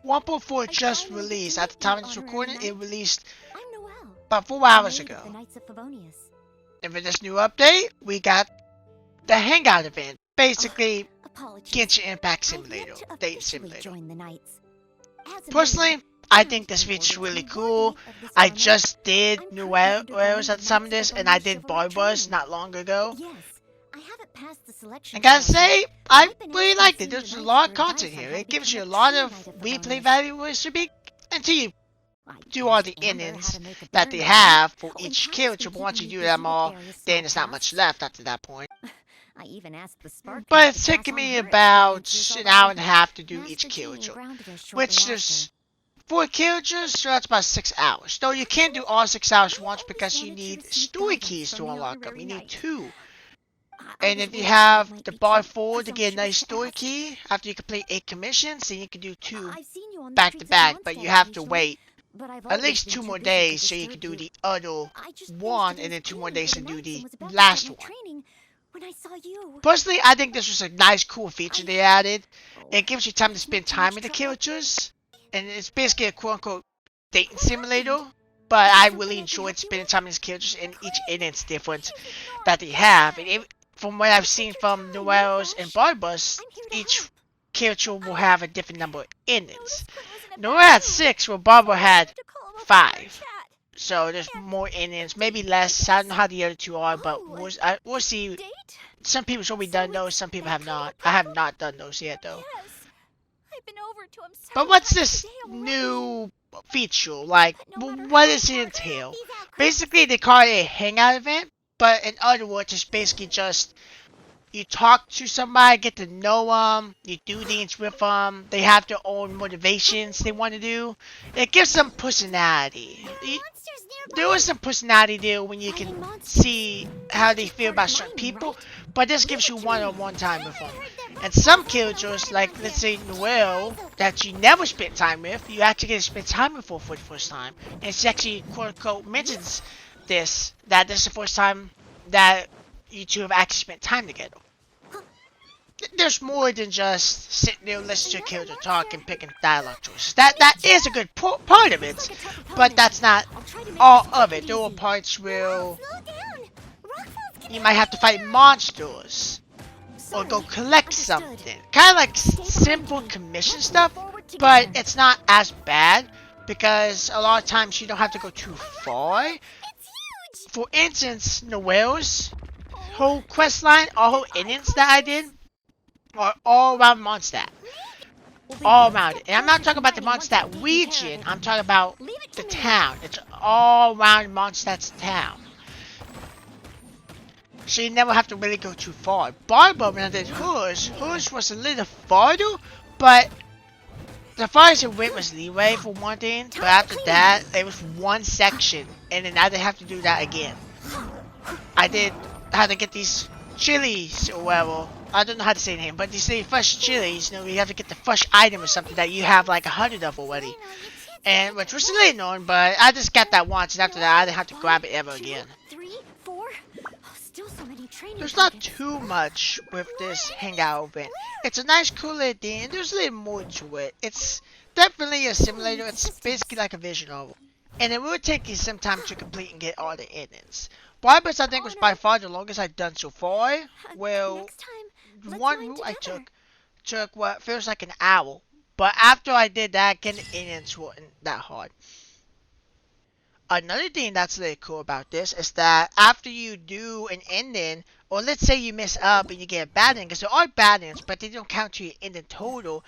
1.4 just released. At the time of this recording, it released about 4 hours ago. And for this new update, we got the Hangout event. Basically, Genshin Impact Simulator, Date Simulator. Personally, I think this feature is really cool. I just did New Arrows at the time of this, and I did Barbus not long ago. I gotta say, I really liked it. There's a lot of content here. It gives you a lot of replay value where it should be until you do all the endings that they have for each character. But once you do them all, then there's not much left after that point. But it's taking me about an hour and a half to do each character, which there's 4 characters, so that's about 6 hours. Though you can't do all 6 hours once because you need story keys to unlock them. You need 2. And if you have the bar 4 to get a nice story key, after you complete 8 commissions, then you can do 2 back to back, but you have to wait at least 2 more days so you can do the other one, and then 2 more days to do the last one. Personally, I think this was a nice, cool feature they added. It gives you time to spend time with the characters, and it's basically a quote-unquote dating simulator. But I really enjoyed spending time with these characters, and each ending's different that they have. And from what I've seen from Noel's and Barbus, each character will have a different number of endings. Noel had 6, while Barbara had 5. So there's more endings, maybe less. I don't know how the other 2 are, but we'll see. Some people's already done those, some people have not. I have not done those yet, though. But what's this new feature? Like, what does it entail? Basically, they call it a hangout event, but in other words, it's basically just you talk to somebody, get to know them, you do things with them, they have their own motivations they want to do. It gives them personality. There was some personality there when you can see how they feel about certain people, but this gives you one-on-one time with them. And some characters, like let's say Noelle, that you never spent time with, you actually get to spend time with her for the first time. And she actually quote-unquote mentions this, that this is the first time that you two have actually spent time together. There's more than just sitting there listening to a character talk and picking dialogue choices. That is a good part of it, but that's not all of it. There are parts where you might have to fight monsters or go collect something. Kind of like simple commission stuff, but it's not as bad because a lot of times you don't have to go too far. For instance, Noelle's whole quest line, all her endings that I did, are all around Mondstadt. All around it. And I'm not talking about the Mondstadt region, I'm talking about the town. It's all around Mondstadt's town. So you never have to really go too far. Barbara, when I did hers was a little farther, but the farthest it went was Leeway for one thing, but after that, it was one section, and then I didn't have to do that again. I had to get these chilies or whatever. I don't know how to say the name, but these fresh chilies, you know, you have to get the fresh item or something that you have like 100 of already. And which was a little annoying, but I just got that once, and after that I didn't have to grab it ever again. There's not too much with this hangout event. It's a nice cool little thing, and there's a little more to it. It's definitely a simulator. It's basically like a vision novel. And it will take you some time to complete and get all the endings. Barbus, I think, was by far the longest I've done so far. Well, one route I took what feels like an hour. But after I did that, getting the endings wasn't that hard. Another thing that's really cool about this is that after you do an ending, or let's say you mess up and you get a bad ending, because there are bad endings, but they don't count to your ending total,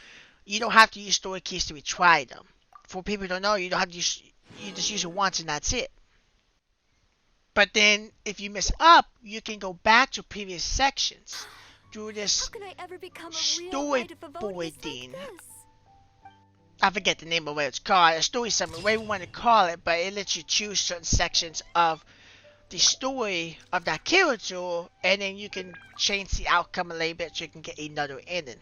you don't have to use story keys to retry them. For people who don't know, you don't have to use, you just use it once and that's it. But then, if you mess up, you can go back to previous sections through this storyboard thing. I forget the name of what it's called. A story summary, whatever you want to call it, but it lets you choose certain sections of the story of that character, and then you can change the outcome a little bit so you can get another ending.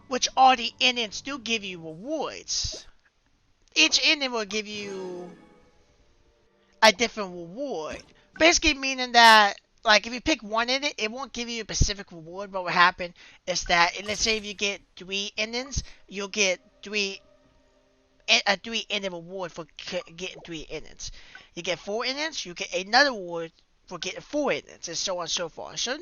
Which all the endings do give you rewards. Each ending will give you a different reward. Basically meaning that like if you pick one ending, it won't give you a specific reward. What will happen is that, let's say if you get 3 endings, you'll get a 3 ending reward for getting 3 endings. You get 4 endings, you get another reward for getting 4 endings, and so on and so forth. So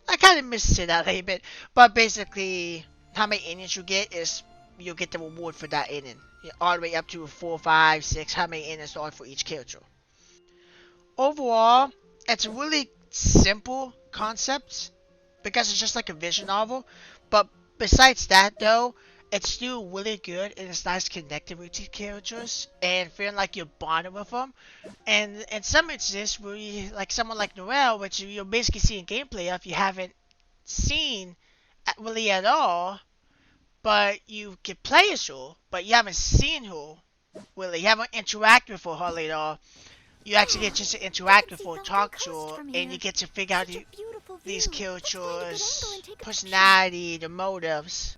I kind of missed it out a little bit, but basically, how many endings you get is you'll get the reward for that ending, all the way up to 4, 5, 6. How many endings are for each character? Overall, it's a really simple concept because it's just like a vision novel. But besides that, though, it's still really good and it's nice connecting with these characters and feeling like you're bonding with them. And some instances where you, like someone like Noelle, which you're basically seeing gameplay of, you haven't seen really at all, but you can play as her, but you haven't seen her really. You haven't interacted with her hardly at all. You actually get just to interact with her, talk to her, and you get to figure out these characters' personality, their motives,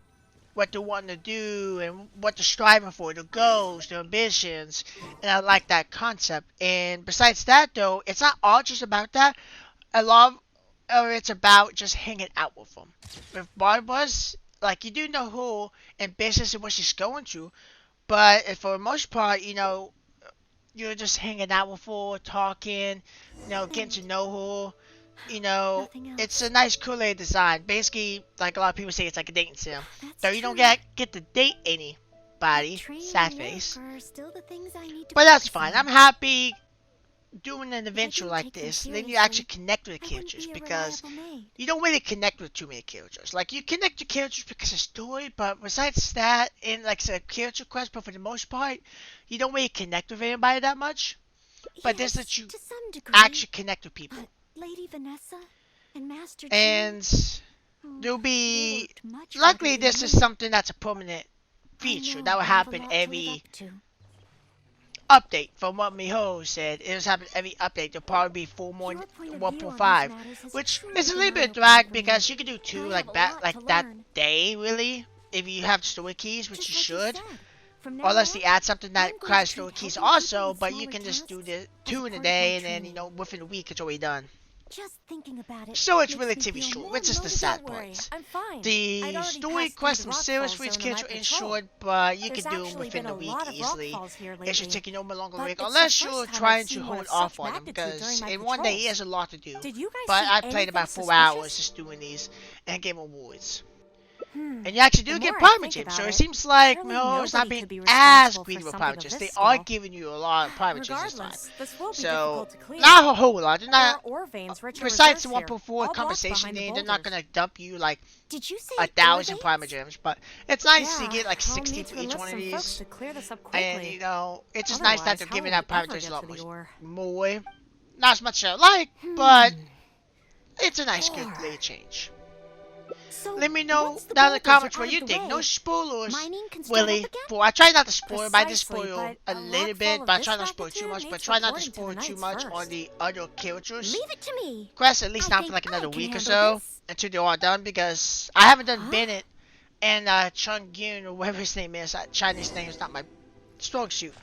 what they want to do, and what they're striving for, their goals, their ambitions, and I like that concept. And besides that, though, it's not all just about that. I love, or it's about just hanging out with them. With Barba's, like, you do know who and business and what she's going through, but for the most part, you're just hanging out with her, talking, getting to know her. It's a nice, cool design. Basically, like a lot of people say, it's like a dating sim. Though you don't get to date anybody, sad face. But that's fine. I'm happy doing an adventure like this. Then you actually connect with the characters, because you don't really connect with too many characters. Like, you connect to characters because of story, but besides that, in like a character quest, but for the most part, you don't really connect with anybody that much. But this that you actually connect with people. Lady Vanessa and Master And there'll be, luckily this is something that's a permanent feature that will happen every update. From what Miho said, it was happening every update. There'll probably be 4 more 1.5, which is a little bit of drag because you can do 2 like that day, really, if you have story keys, which you should. Unless they add something that requires story keys also, but you can just do the 2 in a day, and then within a week it's already done. Just thinking about it. So it's relatively short, which is the sad part. The story quests themselves for each character is short, but you can do them within a week easily. It should take you no longer week, unless you're trying to hold off on them, because in one day it has a lot to do. But I played about 4 hours just doing these and getting rewards. And you actually do get private gems, so it seems like Miho is not being as greedy with private gems. They are giving you a lot of private gems this time. So, not a whole lot. They're not, besides the 1.4 compensation thing, they're not going to dump you like 1,000 private gems. But it's nice to get like 60 for each one of these. And, it's just nice that they're giving out private gems a lot more. Not as much as I like, but it's a nice, good little change. Let me know down in the comments what you think. No spoilers, Willie. I try not to spoil, but I just spoil a little bit, but I try not to spoil too much. But try not to spoil too much on the other characters. Quest at least not for like another week or so until they're all done, because I haven't done Bennett and Chung Gyun or whatever his name is. Chinese name is not my strong suit,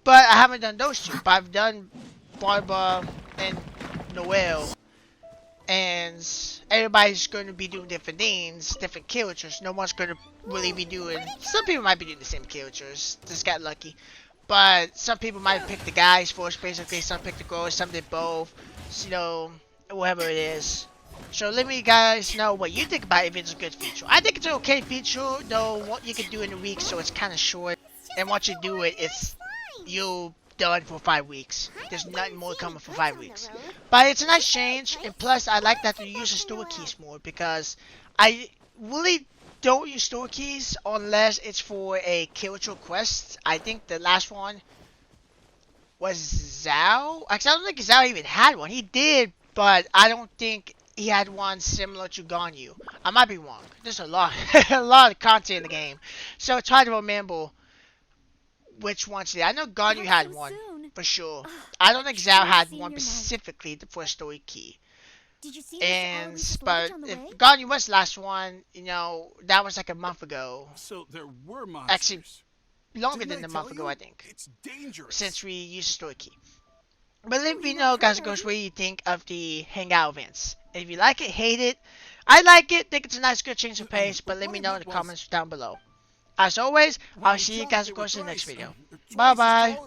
but I haven't done those 2. But I've done Barbara and Noelle. And everybody's going to be doing different things, different characters. No one's going to really be doing... Some people might be doing the same characters. Just got lucky. But some people might pick the guys first, basically. Some pick the girls, some did both. Whatever it is. So let me guys know what you think about it, if it's a good feature. I think it's an okay feature, though what you can do in a week, so it's kind of short. And once you do it, you'll done for 5 weeks. There's nothing more coming for 5 weeks. But it's a nice change, and plus I like that they use the store keys more, because I really don't use store keys unless it's for a character quest. I think the last one was Zhao. Actually, I don't think Zhao even had one. He did, but I don't think he had one similar to Ganyu. I might be wrong. There's a lot of content in the game, so it's hard to remember which ones did. I know Ganyu had one for sure. I don't think Zhao had one specifically for a story key. But if Ganyu was the last one, that was like a month ago. So there were monsters. Actually, longer than a month ago, I think. It's dangerous. Since we used the story key. But let me know, guys and girls, what you think of the Hangout events. If you like it, hate it. I like it, think it's a nice, good change of pace, but let me know in the comments down below. As always, I'll see you guys, of course, in the next video. Bye-bye.